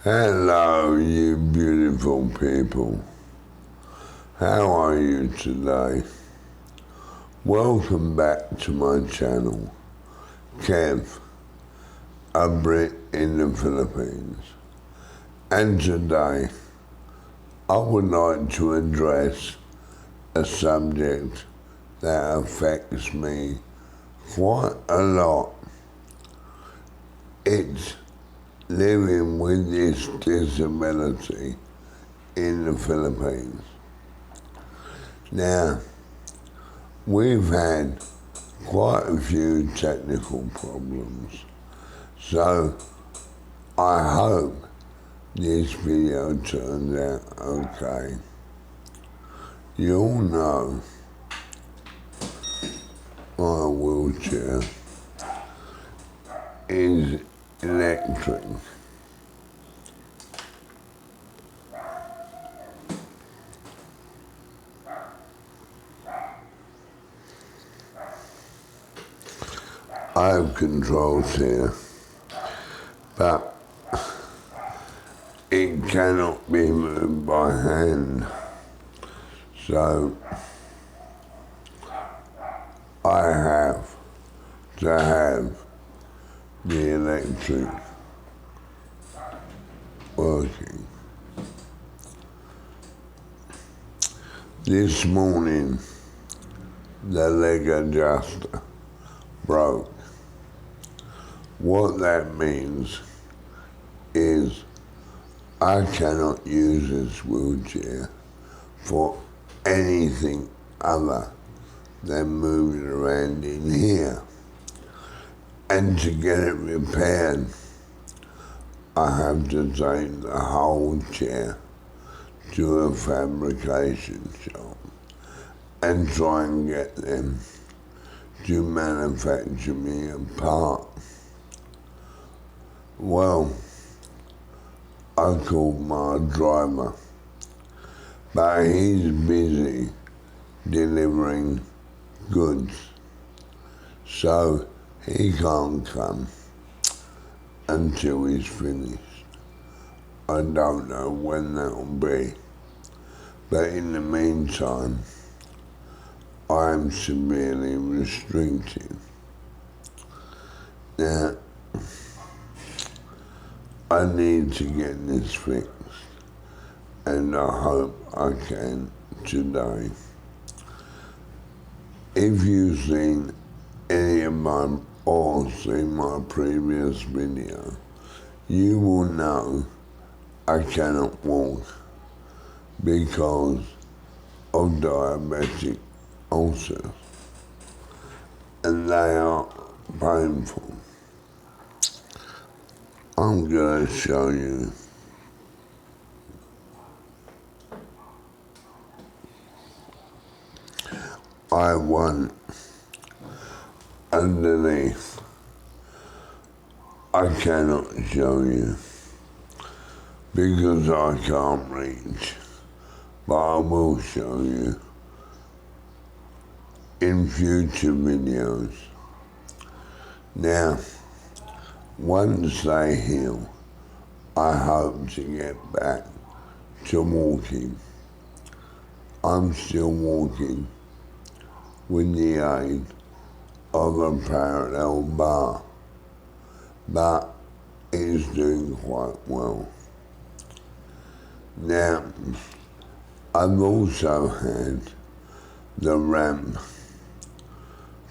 Hello, you beautiful people. How are you today? Welcome back to my channel, Kev, a Brit in the Philippines. And today, I would like to address a subject that affects me quite a lot. It's living with this disability in the Philippines. Now, we've had quite a few technical problems, so I hope this video turns out okay. You all know my wheelchair is electric. I have controls here, but it cannot be moved by hand. So I have to have the electric working. This morning, the leg adjuster broke. What that means is I cannot use this wheelchair for anything other than moving around in here. And to get it repaired, I have to take the whole chair to a fabrication shop and try and get them to manufacture me a part. Well, I called my driver, but he's busy delivering goods, so he can't come until he's finished. I don't know when that'll be, but in the meantime, I am severely restricted. Now, I need to get this fixed, and I hope I can today. If you've seen any of my or seen my previous video, you will know I cannot walk because of diabetic ulcers, and they are painful. I'm going to show you. I have one underneath. I cannot show you because I can't reach, but I will show you in future videos. Now, once they heal, I hope to get back to walking. I'm still walking with the aid of a parallel bar, but it's doing quite well. Now, I've also had the ramp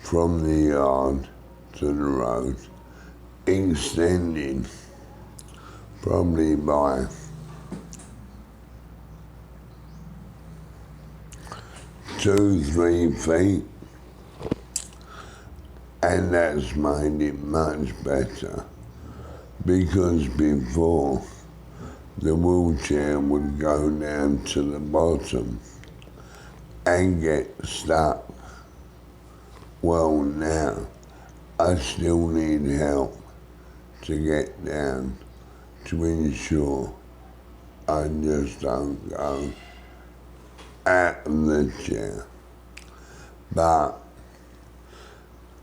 from the yard to the road extended probably by 2-3 feet, and that's made it much better because before the wheelchair would go down to the bottom and get stuck. Well, now I still need help to get down to ensure I just don't go out of the chair. But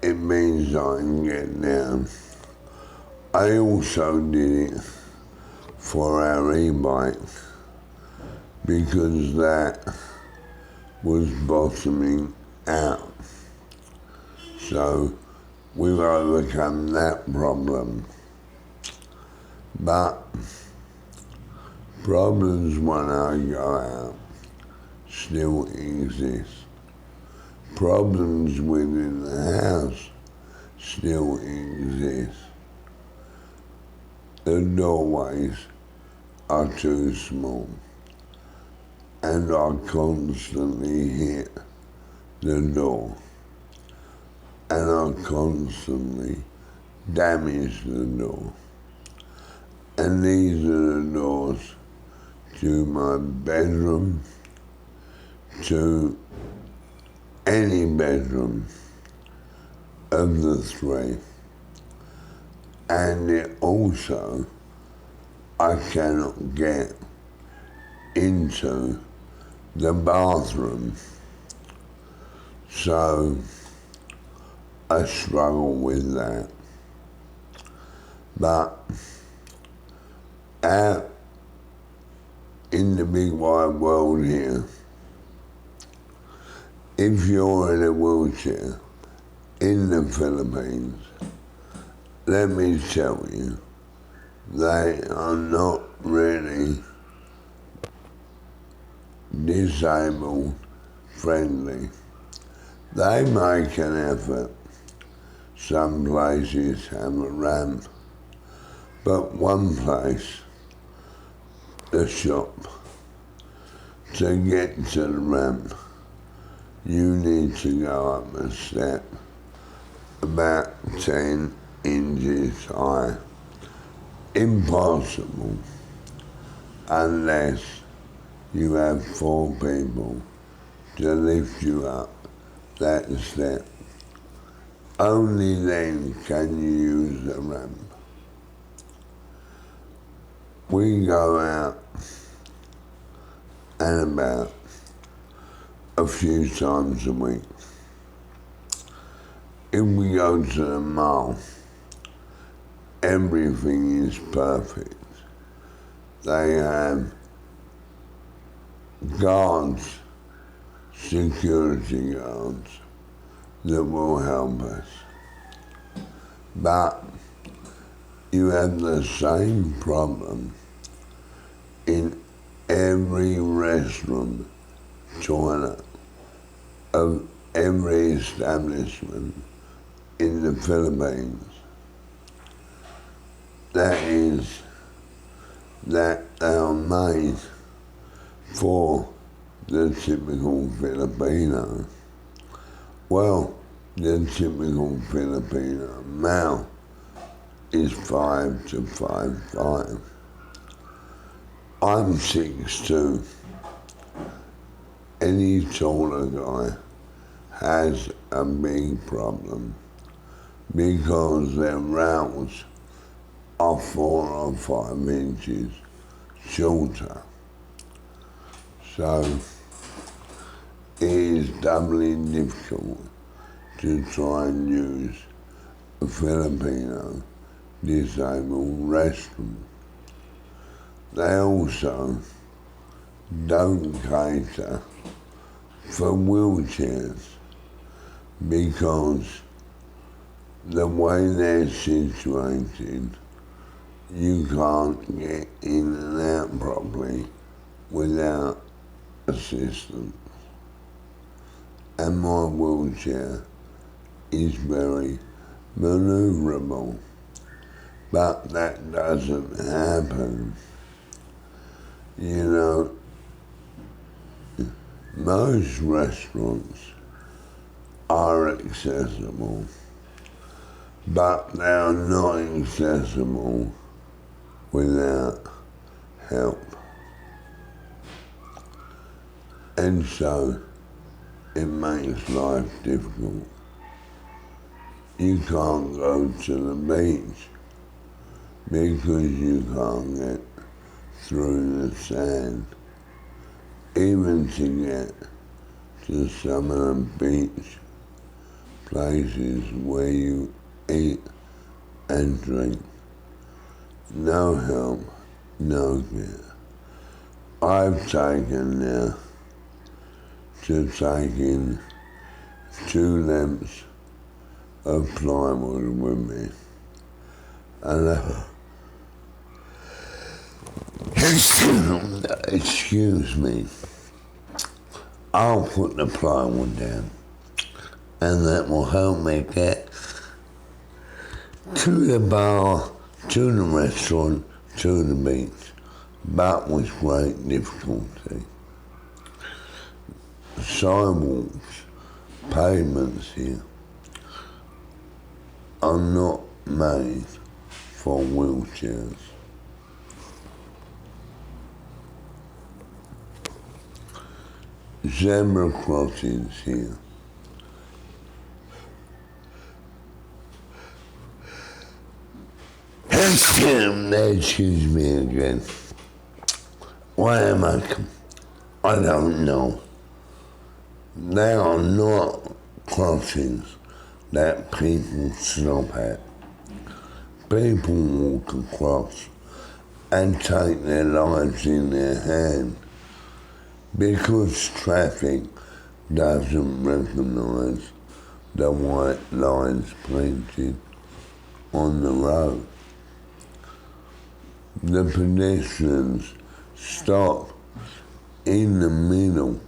it means I can get down. I also did it for our e-bike because that was bottoming out. So we've overcome that problem. But problems when I go out still exist. Problems within the house still exist. The doorways are too small, and I constantly hit the door, and I constantly damage the door. And these are the doors to my bedroom, to any bedroom of the three. And it also, I cannot get into the bathroom. So I struggle with that. But out in the big wide world here, if you're in a wheelchair in the Philippines, let me tell you, they are not really disabled friendly. They make an effort. Some places have a ramp, but one place, the shop, to get to the ramp, you need to go up a step about 10 inches high. Impossible unless you have 4 people to lift you up that step. Only then can you use the ramp. We go out and about a few times a week. If we go to the mall, everything is perfect. They have guards, security guards, that will help us. But you have the same problem in every restroom toilet of every establishment in the Philippines. That is, that they are made for the typical Filipino. Well, the typical Filipino male is 5 to 5'5". I'm 6'2". Any taller guy has a big problem because their rounds are 4 or 5 inches shorter. So it is doubly difficult to try and use a Filipino disabled restroom. They also don't cater for wheelchairs because the way they're situated, you can't get in and out properly without assistance. And my wheelchair is very maneuverable, but that doesn't happen. You know, most restaurants are accessible, but they are not accessible without help. And so it makes life difficult. You can't go to the beach because you can't get through the sand, even to get to some of the beach places where you eat and drink. No help no good. I've taken now to taking 2 lengths of plywood with me, and excuse me, I'll put the plywood down, and that will help me get to the bar, to the restaurant, to the beach, but with great difficulty. Sidewalks, pavements here are not made for wheelchairs. Zebra crossings here. Excuse me again. Why am I don't know. They are not crossings that people stop at. People walk across and take their lives in their hand because traffic doesn't recognise the white lines painted on the road. The pedestrians stop in the middle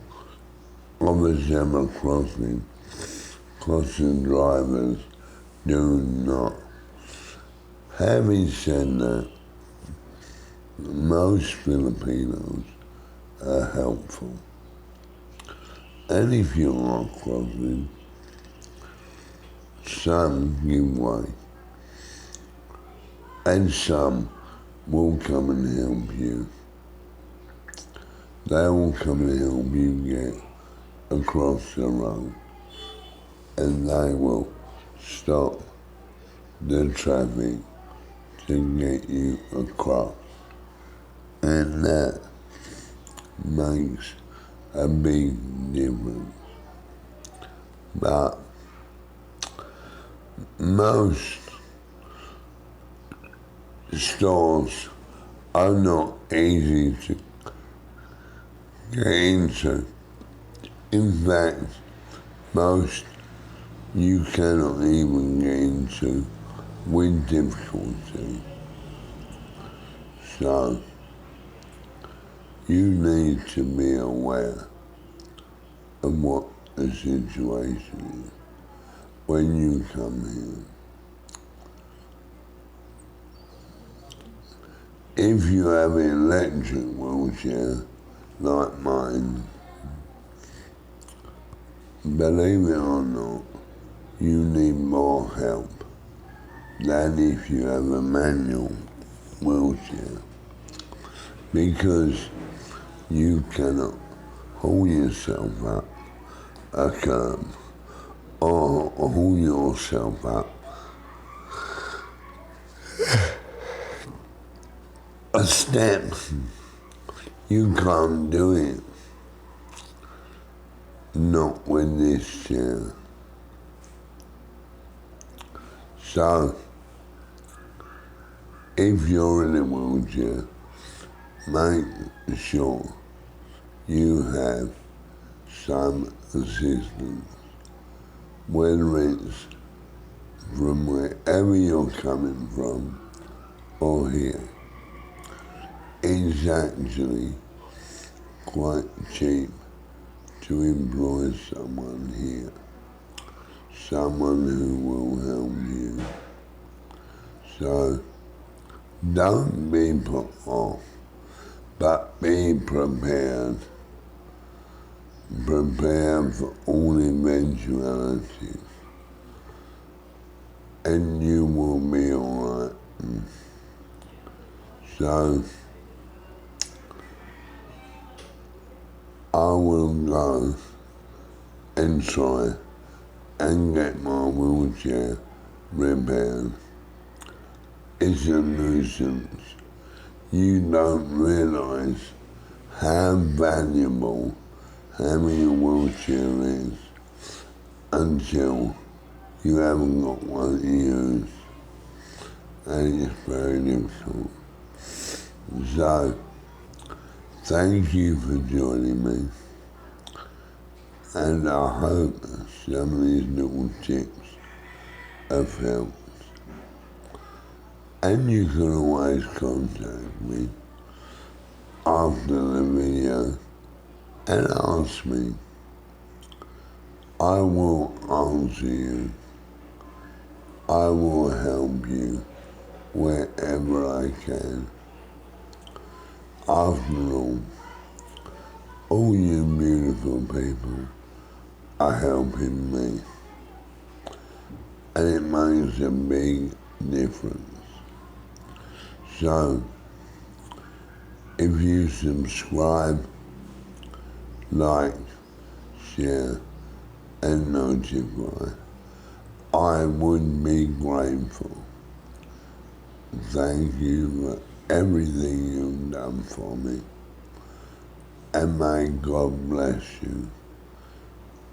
of a zebra crossing, crossing drivers do not. Having said that, most Filipinos are helpful. And if you are crossing, some give way, and some will come and help you. They will come and help you get across the road, and they will stop the traffic to get you across. And that makes a big difference. But most stores are not easy to get into. In fact, most you cannot even get into with difficulty. So, you need to be aware of what the situation is when you come here. If you have an electric wheelchair like mine, believe it or not, you need more help than if you have a manual wheelchair, because you cannot hold yourself up a curb or hold yourself up a step. You can't do it. Not with this chair. So, if you're in a wheelchair, make sure you have some assistance, whether it's from wherever you're coming from or here. It's actually quite cheap to employ someone here, someone who will help you. So don't be put off, but be prepared. Prepare for all eventualities, and you will be all right. So, I will go and try and get my wheelchair repaired. It's a nuisance. You don't realise how valuable having a wheelchair is until you haven't got one to use, and it's very difficult. So, thank you for joining me, and I hope some of these little tips have helped. And you can always contact me after the video and ask me. I will answer you. I will help you wherever I can. After all you beautiful people are helping me, and it makes a big difference. So, if you subscribe, like, share, and notify, I would be grateful. Thank you for everything you've done for me, and may God bless you.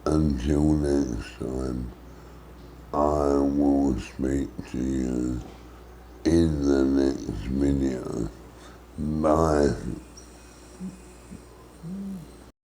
Until next time, I will speak to you in the next video. Bye.